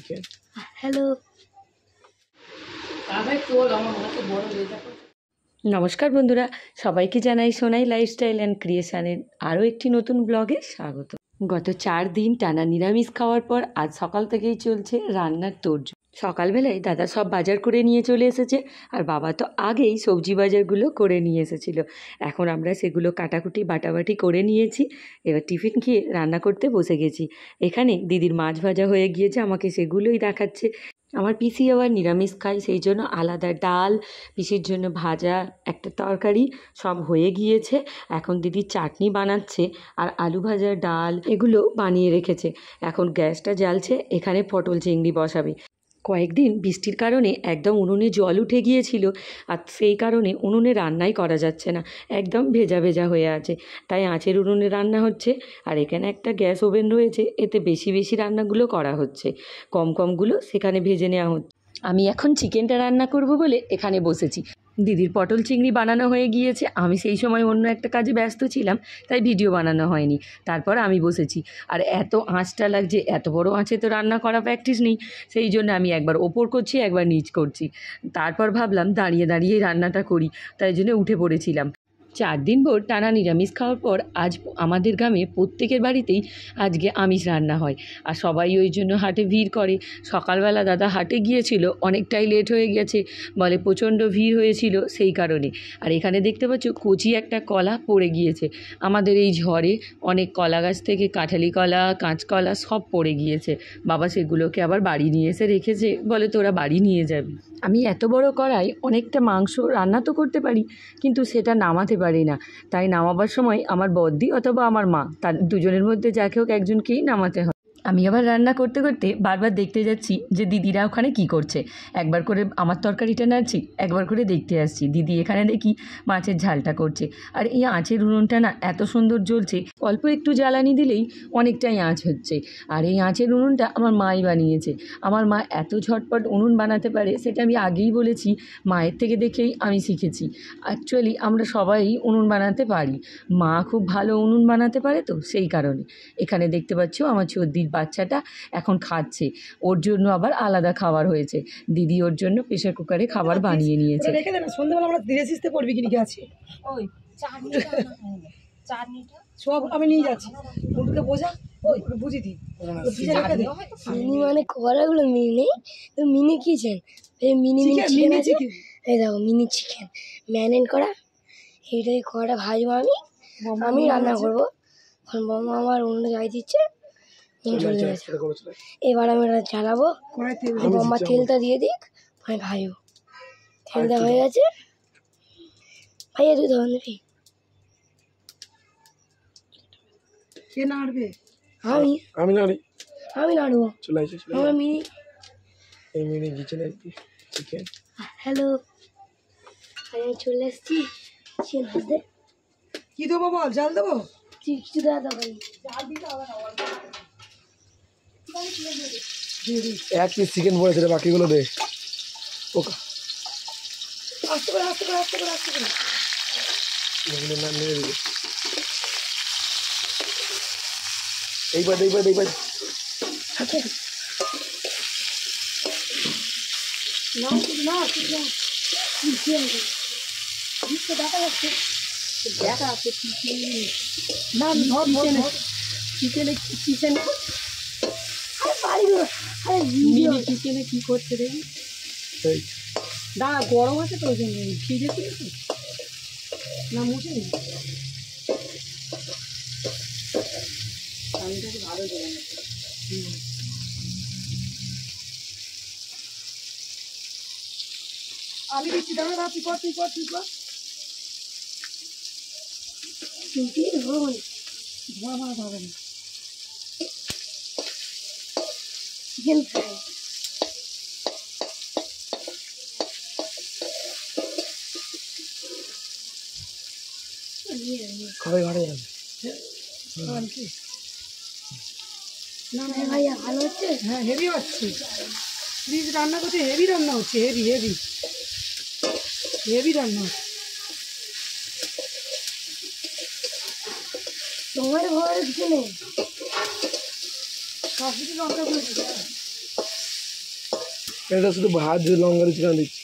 Chicken. Hello, নমস্কার বন্ধুরা, সবাইকে জানাই সোনাই লাইফস্টাইল অ্যান্ড ক্রিয়েশনের আরও একটি নতুন ব্লগে স্বাগত। গত 4 দিন টানা নিরামিষ খাওয়ার পর আজ সকাল থেকেই চলছে রান্নার তোড়জোড়। সকালবেলায় দাদা সব বাজার করে নিয়ে চলে এসেছে, আর বাবা তো আগেই সবজি বাজারগুলো করে নিয়ে এসেছিল। এখন আমরা সেগুলো কাটাকুটি বাটাবাটি করে নিয়েছি। এবার টিফিন খেয়ে রান্না করতে বসে গেছি। এখানে দিদির মাছ ভাজা হয়ে গিয়েছে, আমাকে সেগুলোই দেখাচ্ছে। আমার পিসি আবার নিরামিষ খায়, সেই জন্য আলাদা ডাল, পিসির জন্য ভাজা, একটা তরকারি সব হয়ে গিয়েছে। এখন দিদি চাটনি বানাচ্ছে আর আলু ভাজা, ডাল এগুলো বানিয়ে রেখেছে। এখন গ্যাসটা জ্বালছে, এখানে পটল চিংড়ি বসাবে। কয়েকদিন বৃষ্টির কারণে একদম উনুনে জল উঠে গিয়েছিল, আর সেই কারণে উনুনে রান্নাই করা যাচ্ছে না, একদম ভেজা ভেজা হয়ে আছে। তাই আঁচের উনুনে রান্না হচ্ছে, আর এখানে একটা গ্যাস ওভেন রয়েছে, এতে বেশি বেশি রান্নাগুলো করা হচ্ছে, কম কমগুলো সেখানে ভেজে নেওয়া হচ্ছে। আমি এখন চিকেনটা রান্না করব বলে এখানে বসেছি। দিদির পটল চিংড়ি বানানো হয়ে গিয়েছে, আমি সেই সময় অন্য একটা কাজে ব্যস্ত ছিলাম, তাই ভিডিও বানানো হয়নি। তারপর আমি বসেছি, আর এত আঁচটা লাগছে, এত বড় আঁচে তো রান্না করা প্র্যাকটিস নেই, সেই জন্য আমি একবার ওপর করছি, একবার নিচ করছি। তারপর ভাবলাম দাঁড়িয়ে দাঁড়িয়েই রান্নাটা করি, তাই জন্য উঠে পড়েছিলাম। 4 দিন ভোর টানা নিরামিষ খাওয়ার পর আজ আমাদের গ্রামে প্রত্যেকের বাড়িতেই আজকে আমিষ রান্না হয়, আর সবাই ওই জন্য হাটে ভিড় করে। সকালবেলা দাদা হাটে গিয়েছিল, অনেকটাই লেট হয়ে গেছে, বলে প্রচণ্ড ভিড় হয়েছিল সেই কারণে। আর এখানে দেখতে পাচ্ছ কচি একটা কলা পড়ে গিয়েছে। আমাদের এই ঝড়ে অনেক কলা গাছ থেকে কাঁঠালি কলা, কাঁচকলা সব পড়ে গিয়েছে। বাবা সেগুলোকে আবার বাড়ি নিয়ে এসে রেখেছে, বলে তোরা বাড়ি নিয়ে যাবি। আমি এত বড় কড়াই অনেকটা মাংস রান্না তো করতে পারি, কিন্তু সেটা নামাতে পারি না। তাই নামাবার সময় আমার বদ্দি অথবা আমার মা, তার দুজনের মধ্যে যাকে হোক একজনকেই নামাতে হয়। আমি আবার রান্না করতে করতে বারবার দেখতে যাচ্ছি যে দিদিরা ওখানে কি করছে। একবার করে আমার তরকারিটা নাড়ছি, একবার করে দেখতে আসছি দিদি এখানে দেখি মাছের ঝালটা করছে। আর এই আঁচের উনুনটা না এত সুন্দর জ্বলছে, অল্প একটু জ্বালানি দিলেই অনেকটাই আঁচ হচ্ছে। আর এই আঁচের উনুনটা আমার মাই বানিয়েছে। আমার মা এত ঝটপট উনুন বানাতে পারে, সেটা আমি আগেই বলেছি, মায়ের থেকে দেখেই আমি শিখেছি। অ্যাকচুয়ালি আমরা সবাই উনুন বানাতে পারি, মা খুব ভালো উনুন বানাতে পারে, তো সেই কারণে। এখানে দেখতে পাচ্ছ আমার চর্দির বাচ্চাটা এখন খাচ্ছে, ওর জন্য আবার আলাদা খাবার হয়েছে। দিদি ওর জন্য প্রেশার কুকারে খাবার বানিয়ে নিয়েছে। রেখে দে না, সন্ধ্যাবেলা আমরা ধীরে সিস্তে পড়বি কিনে গেছি। ওই চাটনিটা সব আমি নিয়ে যাচ্ছি, মুখে বোঝা ওই বুঝি দিই। মিনি মানে কড়াগুলো মিনি নেই তো, মিনি কিচেন, এই মিনি মিনি চিকেন আছে। এই দেখো মিনি চিকেন ম্যারিনেট করা, এইটাই কড়া ভাজবো আমি রান্না করবো। এখন বাবা আমার অন্য যাই দিচ্ছে, চলে গেছে। এবার আমি এটা জ্বালাবো, বাবা তেলটা দিয়ে দিক, আমি ভাজবো। তেলটা হয়ে গেছে, ভাইয়া তুই ধরে নিবি। কে নাড়বে? আমি নাড়ি, আমি নাড়বো। চলে আসে আমার মিনি এই মিনি কিচেনের চিকেন। হ্যালো, আমি চলে এসেছি। চিকেন হাতে কি দেবো বল? জাল দেবো? কিছু দেওয়া দরকার নেই, জাল দিতে হবে না। এক পিস চিকেন পড়েছে রে, বাকিগুলো দে। ওকা আস্তে করে আস্তে করে আস্তে করে আস্তে করে এগুলো না মেরে দিবে। এইবার না না দেখা যাচ্ছে, দেখা আছে না। কিচেনে কিচেনে কি করছে দেখি, দাঁড়া গরম আছে তো, ওই জন্য ফ্রিজে ছিল তো না, মুছে নি পানিটাকে ভালো দেবে না। আমি দিচ্ছি, দাঁড়া তুই কর ধোয়া মাছ হবে না। চিকেন ফ্রাই কবে ঘরে যাবে? না না ভাইয়া ভালো হচ্ছে। হ্যাঁ হেভি হচ্ছে, প্লিজ রান্না করছে, হেভি রান্না হচ্ছে, হেভি রান্না হচ্ছে। তোমার ঘরে কিছু নেই, সব কিছু লঙ্কা করে দিতে এটা শুধু ভাত দিয়ে লঙ্কা দিয়ে চিকেন দিচ্ছি।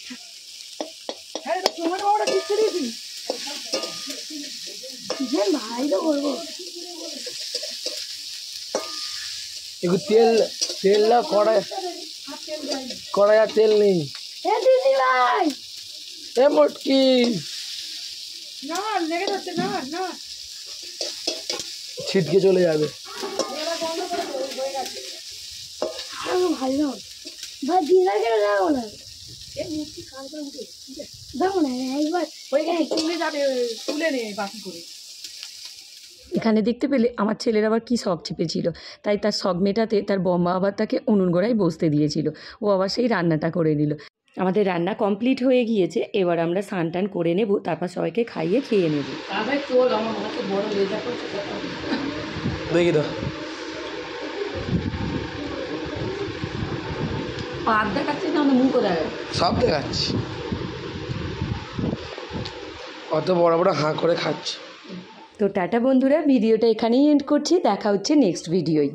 চিকেন ভাই তো করবো। একটু তেল না কড়াই আর তেল নেই। এ দিদি ভাই এ মোটকি ছিটকে চলে যাবে। ভালো ভাই দিদা কেন যাবো না, যাবো না একবার এখানে দেখতে পেলে আমার ছেলের আবার কি শখ চেপেছিল, তাই তার শখ মেটাতে তার বম্মা আবার তাকে উনুন গোড়ায় বসতে দিয়েছিল। ও আবার সেই রান্নাটা করে নিল। আমাদের রান্না কমপ্লিট হয়ে গিয়েছে, এবার আমরা স্নান টান করে নেব, তারপর সবাইকে খাইয়ে খেয়ে নেব। দেখি তো পাত দেখাচ্ছে না, মুখ সব দেখাচ্ছি, অত বড় বড় হাঁ করে খাচ্ছি। তো টাটা বন্ধুরা, ভিডিওটা এখানেই এন্ড করছি, দেখা হচ্ছে নেক্সট ভিডিওয়।